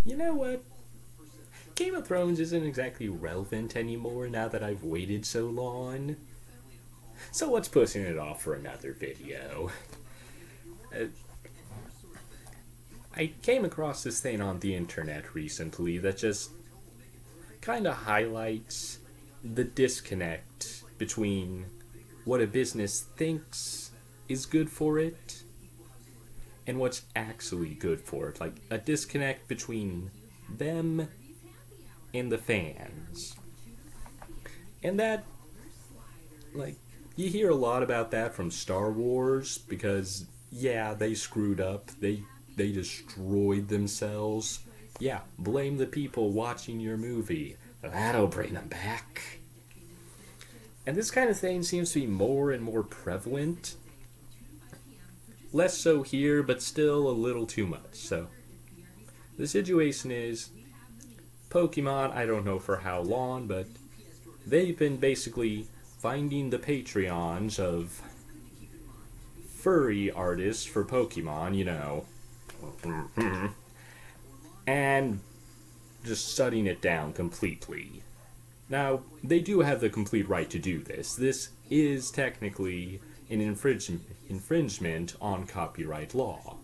You know what? Game of Thrones isn't exactly relevant anymore now that I've waited so long. So what's pushing it off for another video? Uh, I came across this thing on the internet recently that just kind of highlights the disconnect between what a business thinks is good for it and what's actually good for it. Like a disconnect between them and the fans. And that, like, you hear a lot about that from Star Wars because, yeah, they screwed up. They destroyed themselves. Yeah, blame the people watching your movie. That'll bring them back. And this kind of thing seems to be more and more prevalent. Less so here, but still a little too much. So, the situation is Pokemon, I don't know for how long, but they've been basically finding the Patreons of furry artists for Pokemon, you know, and just shutting it down completely. Now, they do have the complete right to do this. This is technically an infringement on copyright law.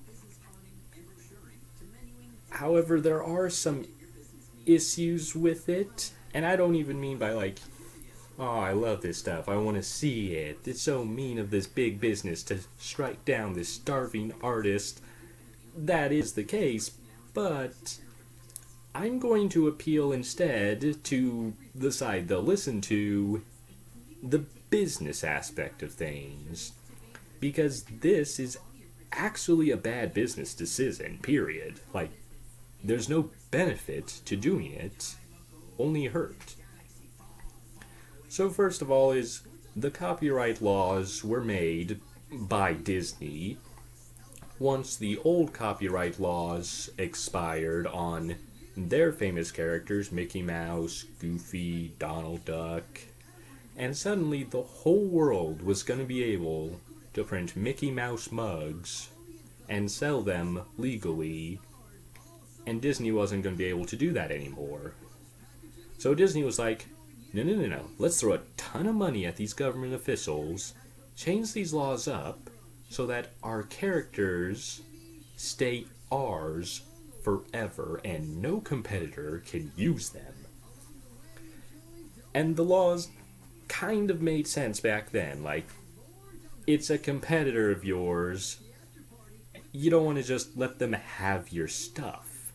However, there are some issues with it, and I don't even mean by like, oh, I love this stuff, I want to see it. It's so mean of this big business to strike down this starving artist. That is the case, but I'm going to appeal instead to the side they'll listen to, the business aspect of things. Because this is actually a bad business decision, period. Like, there's no benefit to doing it, only hurt. So first of all is, the copyright laws were made by Disney once the old copyright laws expired on their famous characters, Mickey Mouse, Goofy, Donald Duck, and suddenly the whole world was going to be able to print Mickey Mouse mugs and sell them legally, and Disney wasn't going to be able to do that anymore. So Disney was like, no, let's throw a ton of money at these government officials, change these laws up, so that our characters stay ours forever and no competitor can use them. And the laws kind of made sense back then. Like, it's a competitor of yours. You don't want to just let them have your stuff.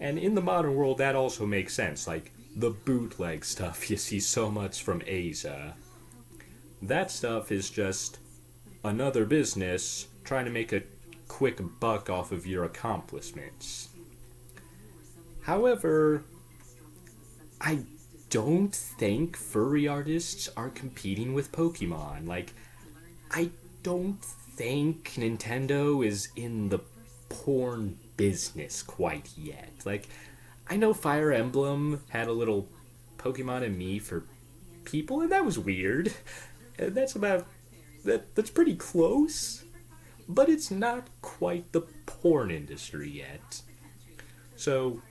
And in the modern world, that also makes sense. Like, the bootleg stuff you see so much from Asia. That stuff is just another business trying to make a quick buck off of your accomplishments. However, I don't think furry artists are competing with Pokemon. Like, I don't think Nintendo is in the porn business quite yet. Like, I know Fire Emblem had a little Pokemon and Me for people, and that was weird. And that's pretty close, but it's not quite the porn industry yet. So,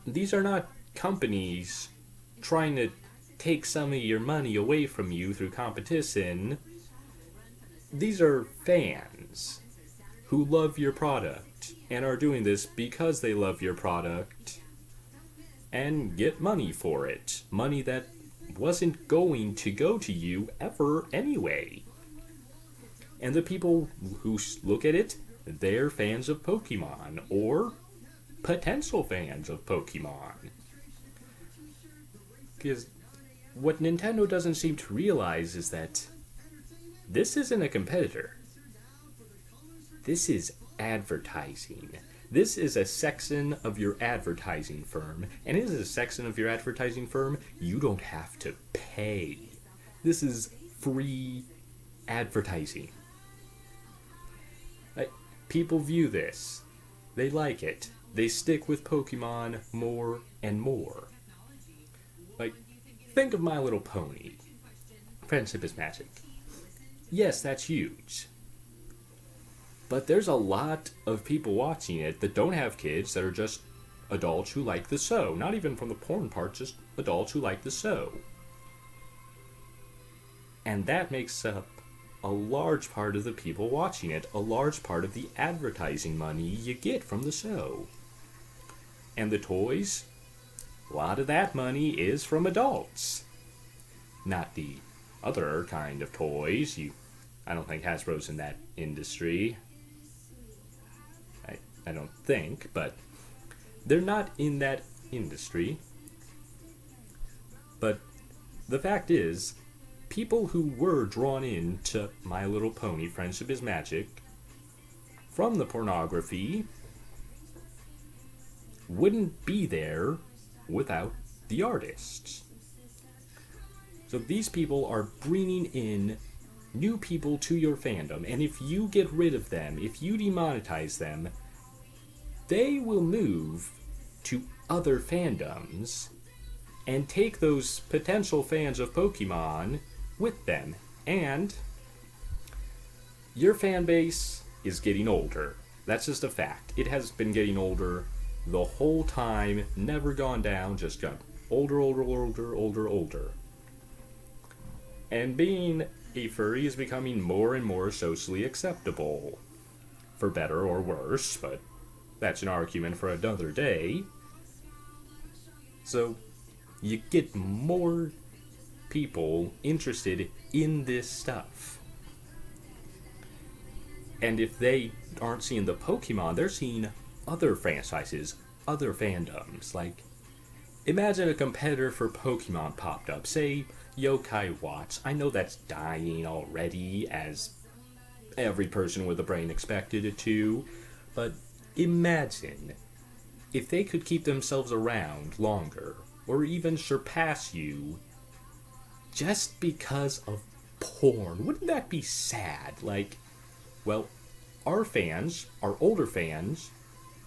these are not companies trying to take some of your money away from you through competition. These are fans who love your product and are doing this because they love your product and get money for it. Money that wasn't going to go to you ever anyway. And the people who look at it, they're fans of Pokemon or potential fans of Pokemon. Because what Nintendo doesn't seem to realize is that this isn't a competitor. This is advertising. This is a section of your advertising firm. And it is a section of your advertising firm you don't have to pay. This is free advertising. Like, people view this. They like it. They stick with Pokemon more and more. Like, think of My Little Pony. Friendship is Magic. Yes, that's huge. But there's a lot of people watching it that don't have kids, that are just adults who like the show. Not even from the porn part, just adults who like the show. And that makes up a large part of the people watching it, a large part of the advertising money you get from the show. And the toys, a lot of that money is from adults. Not the other kind of toys. I don't think Hasbro's in that industry. I don't think, but they're not in that industry. But the fact is, people who were drawn into My Little Pony Friendship is Magic from the pornography wouldn't be there without the artists. So these people are bringing in new people to your fandom, and if you get rid of them, if you demonetize them, they will move to other fandoms and take those potential fans of Pokemon with them. And your fan base is getting older. That's just a fact. It has been getting older the whole time, never gone down, just got older. And being a furry is becoming more and more socially acceptable. For better or worse, but that's an argument for another day. So, you get more people interested in this stuff. And if they aren't seeing the Pokemon, they're seeing other franchises, other fandoms. Like, imagine a competitor for Pokemon popped up, say Yokai Watch. I know that's dying already, as every person with a brain expected it to, but imagine if they could keep themselves around longer, or even surpass you, just because of porn. Wouldn't that be sad? Like, well, our fans, our older fans,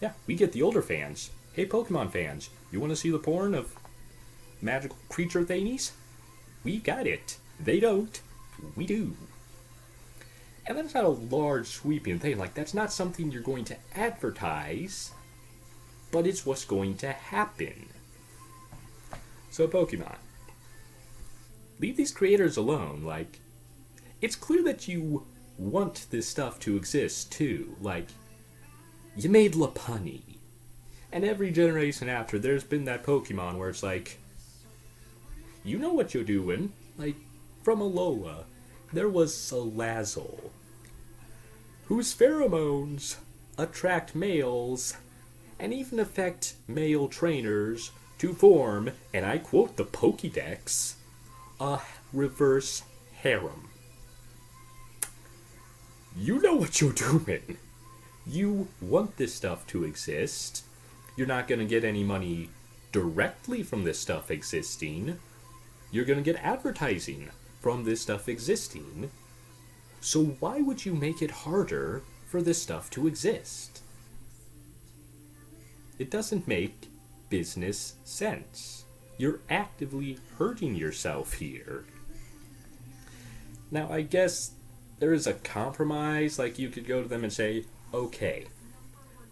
yeah, we get the older fans. Hey, Pokemon fans, you want to see the porn of magical creature thingies? We got it. They don't. We do. And that's not a large sweeping thing. Like, that's not something you're going to advertise, but it's what's going to happen. So, Pokemon, leave these creators alone. Like, it's clear that you want this stuff to exist, too. Like, you made Lopunny. And every generation after, there's been that Pokemon where it's like, you know what you're doing. Like, from Alola, there was Salazzle, whose pheromones attract males and even affect male trainers to form, and I quote the Pokédex, a reverse harem. You know what you're doing. You want this stuff to exist. You're not going to get any money directly from this stuff existing. You're going to get advertising from this stuff existing. So why would you make it harder for this stuff to exist? It doesn't make business sense. You're actively hurting yourself here. Now, I guess there is a compromise. Like, you could go to them and say, okay,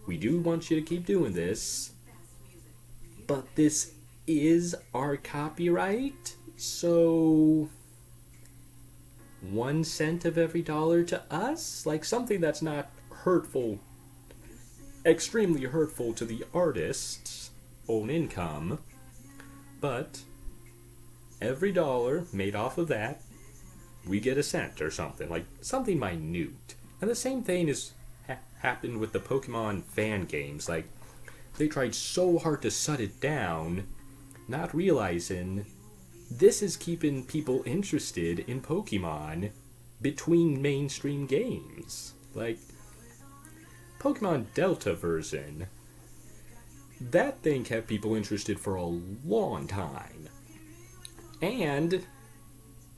we do want you to keep doing this, but this is our copyright, so 1 cent of every dollar to us? Like, something that's not hurtful, extremely hurtful to the artist's own income, but every dollar made off of that, we get a cent or something, like something minute. And the same thing is happened with the Pokemon fan games. Like, they tried so hard to shut it down, not realizing this is keeping people interested in Pokemon between mainstream games. Like, Pokemon Delta version, that thing kept people interested for a long time. And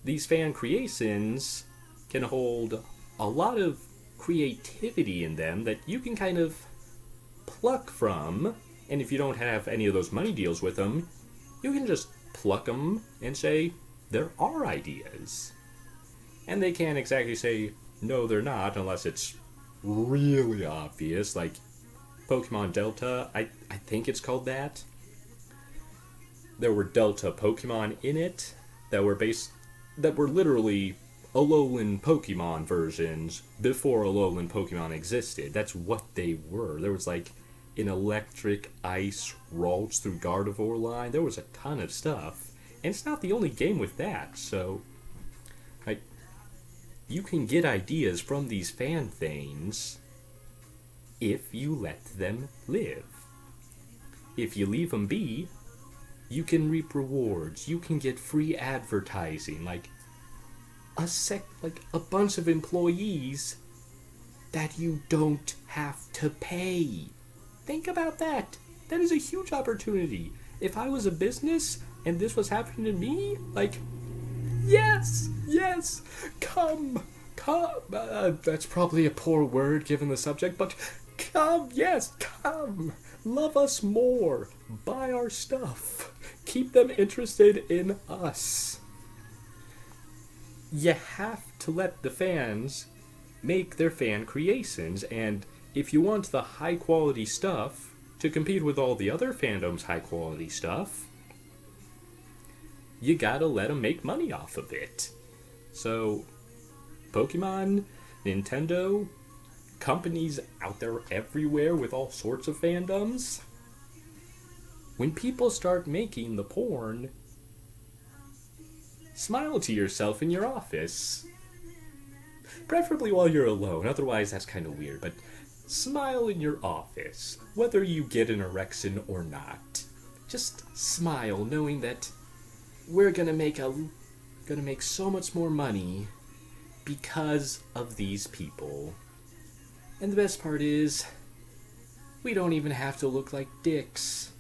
these fan creations can hold a lot of creativity in them that you can kind of pluck from, and if you don't have any of those money deals with them, you can just pluck them and say, there are ideas. And they can't exactly say, no, they're not, unless it's really obvious. Like, Pokemon Delta, I think it's called that. There were Delta Pokemon in it that were literally Alolan Pokemon versions before Alolan Pokemon existed. That's what they were. There was like an electric ice Ralts through Gardevoir line. There was a ton of stuff. And it's not the only game with that, so like you can get ideas from these fan things if you let them live. If you leave them be, you can reap rewards. You can get free advertising, like a bunch of employees that you don't have to pay. Think about that. That is a huge opportunity. If I was a business and this was happening to me, like, yes, come. That's probably a poor word given the subject, but come, yes, come. Love us more. Buy our stuff. Keep them interested in us. You have to let the fans make their fan creations, and if you want the high quality stuff to compete with all the other fandoms' high quality stuff, you gotta let them make money off of it. So, Pokemon, Nintendo, companies out there everywhere with all sorts of fandoms, when people start making the porn, smile to yourself in your office. Preferably while you're alone, otherwise that's kind of weird, but smile in your office, whether you get an erection or not. Just smile, knowing that we're gonna make so much more money because of these people. And the best part is, we don't even have to look like dicks.